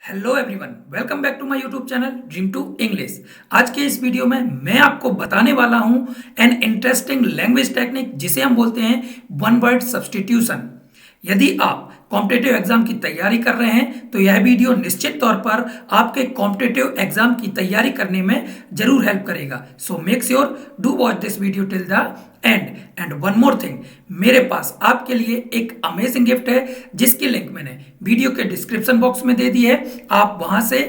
Hello everyone, welcome back to my YouTube channel dream to English. आज के इस video में मैं आपको बताने वाला हूं एन इंटरेस्टिंग लैंग्वेज टेक्निक जिसे हम बोलते हैं वन वर्ड सब्स्टिट्यूशन। यदि आप कॉम्पिटिटिव एग्जाम की तैयारी कर रहे हैं तो यह वीडियो निश्चित तौर पर आपके कॉम्पिटिटिव एग्जाम की तैयारी करने में जरूर हेल्प करेगा। So make sure do watch this video till the end one more thing, मेरे पास आपके लिए एक अमेजिंग गिफ्ट है जिसकी लिंक मैंने वीडियो के डिस्क्रिप्शन बॉक्स में दे दी है। आप वहां से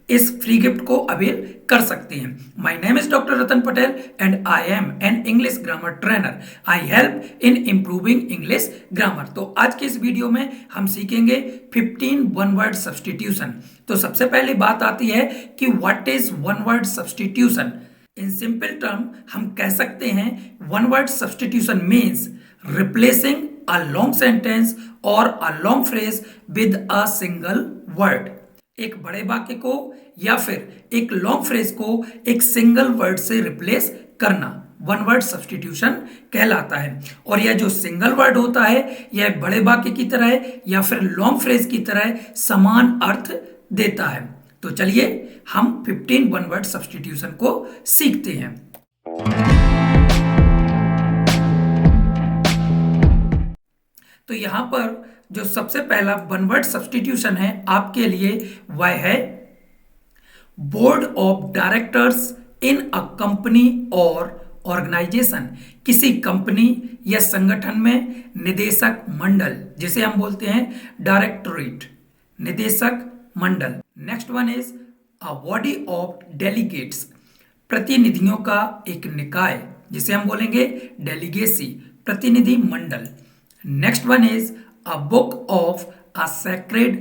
इस फ्री गिफ्ट को अवेल कर सकते हैं। My name is doctor Ratan Patel and I am an English grammar trainer. I help in improving English grammar. तो आज के इस वीडियो में हम सीखेंगे 15 वन वर्ड सब्स्टिट्यूशन। तो सबसे पहले बात आती है कि what is one word substitution. In simple term हम कह सकते हैं one word substitution means replacing a long sentence और a long phrase with a single word. एक बड़े वाक्य को या फिर एक लॉन्ग फ्रेज को एक सिंगल वर्ड से रिप्लेस करना वन वर्ड सब्स्टिट्यूशन कहलाता है। और यह जो सिंगल वर्ड होता है यह बड़े वाक्य की तरह या फिर लॉन्ग फ्रेज की तरह समान अर्थ देता है। तो चलिए हम 15 वन वर्ड सब्स्टिट्यूशन को सीखते हैं। तो यहां पर जो सबसे पहला वन वर्ड सब्स्टिट्यूशन है आपके लिए वह है board of directors in a company और ऑर्गेनाइजेशन। किसी कंपनी या संगठन में निदेशक मंडल जिसे हम बोलते हैं डायरेक्टोरेट, निदेशक मंडल। Next one is a body of delegates, प्रतिनिधियों का एक निकाय जिसे हम बोलेंगे डेलीगेसी, प्रतिनिधि मंडल। Next one is a book of a sacred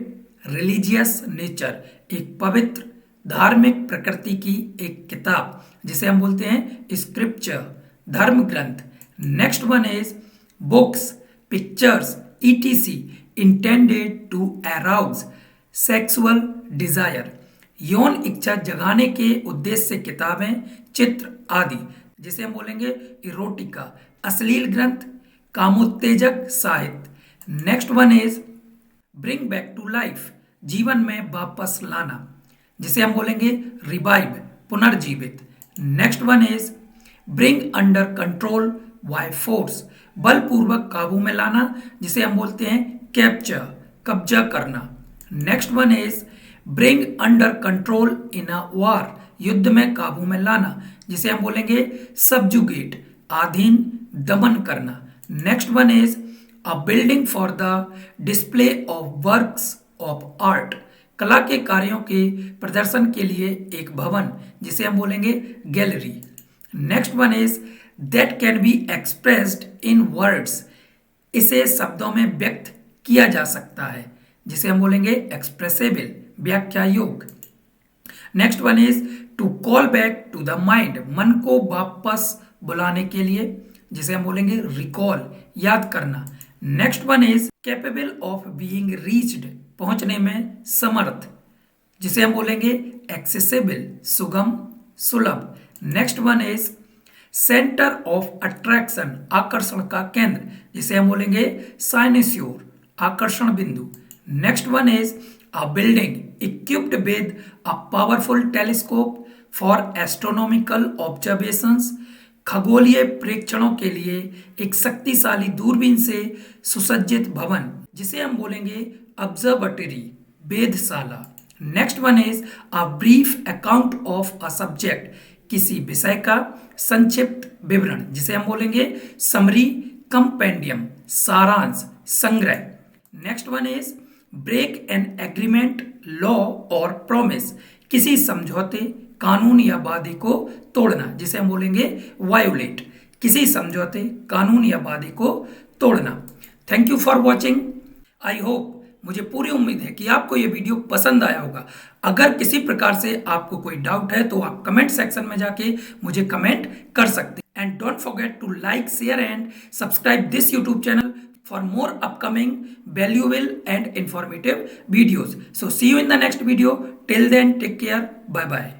religious nature, एक पवित्र धार्मिक प्रकृति की एक किताब जिसे हम बोलते हैं स्क्रिप्चर, धर्म ग्रंथ। Next one is books, pictures E T C intended to arouse sexual desire, यौन इच्छा जगाने के उद्देश्य से किताबें, चित्र आदि जिसे हम बोलेंगे इरोटिका, अश्लील ग्रंथ, कामोत्तेजक साहित्य। Next one is bring back to life, जीवन में वापस लाना जिसे हम बोलेंगे रिवाइव, पुनर्जीवित। Next one is bring under control by force, बलपूर्वक काबू में लाना जिसे हम बोलते हैं कैप्चर, कब्जा करना। Next one is bring under control in a war, युद्ध में काबू में लाना जिसे हम बोलेंगे सबजुगेट, अधीन, दमन करना। Next one is a building for the display of works of art, कला के कार्यों के प्रदर्शन के लिए एक भवन जिसे हम बोलेंगे gallery. Next one is that can be expressed in words, इसे शब्दों में व्यक्त किया जा सकता है जिसे हम बोलेंगे एक्सप्रेसेबल, व्याख्या योग्य। Next one is to call back to the mind, मन को वापस बुलाने के लिए जिसे हम बोलेंगे रिकॉल, याद करना। Next one is capable of being reached, पहुंचने में समर्थ जिसे हम बोलेंगे एक्सेसिबल, सुगम, सुलभ। Next one is centre of attraction, आकर्षण का केंद्र जिसे हम बोलेंगे साइनेस्योर, आकर्षण बिंदु। Next one is a building equipped with a powerful telescope for astronomical observations, खगोलीय प्रेक्षणों के लिए एक शक्तिशाली दूरबीन से सुसज्जित भवन जिसे हम बोलेंगे ऑब्जर्वेटरी, वेधशाला। Next one is a brief account of a subject, किसी विषय का संक्षिप्त विवरण जिसे हम बोलेंगे समरी, कंपेंडियम, सारांश, संग्रह। Next one is break an agreement, law और प्रॉमिस, किसी समझौते, कानून या वादे को तोड़ना जिसे हम बोलेंगे वायोलेट, किसी समझौते, कानून या वादे को तोड़ना। Thank you for watching. I hope, मुझे पूरी उम्मीद है कि आपको ये वीडियो पसंद आया होगा। अगर किसी प्रकार से आपको कोई डाउट है तो आप कमेंट सेक्शन में जाके मुझे कमेंट कर सकते हैं। And don't forget to like, share and subscribe this YouTube channel for more upcoming valuable and informative videos. So see you in the next video. Till then, take care. Bye bye.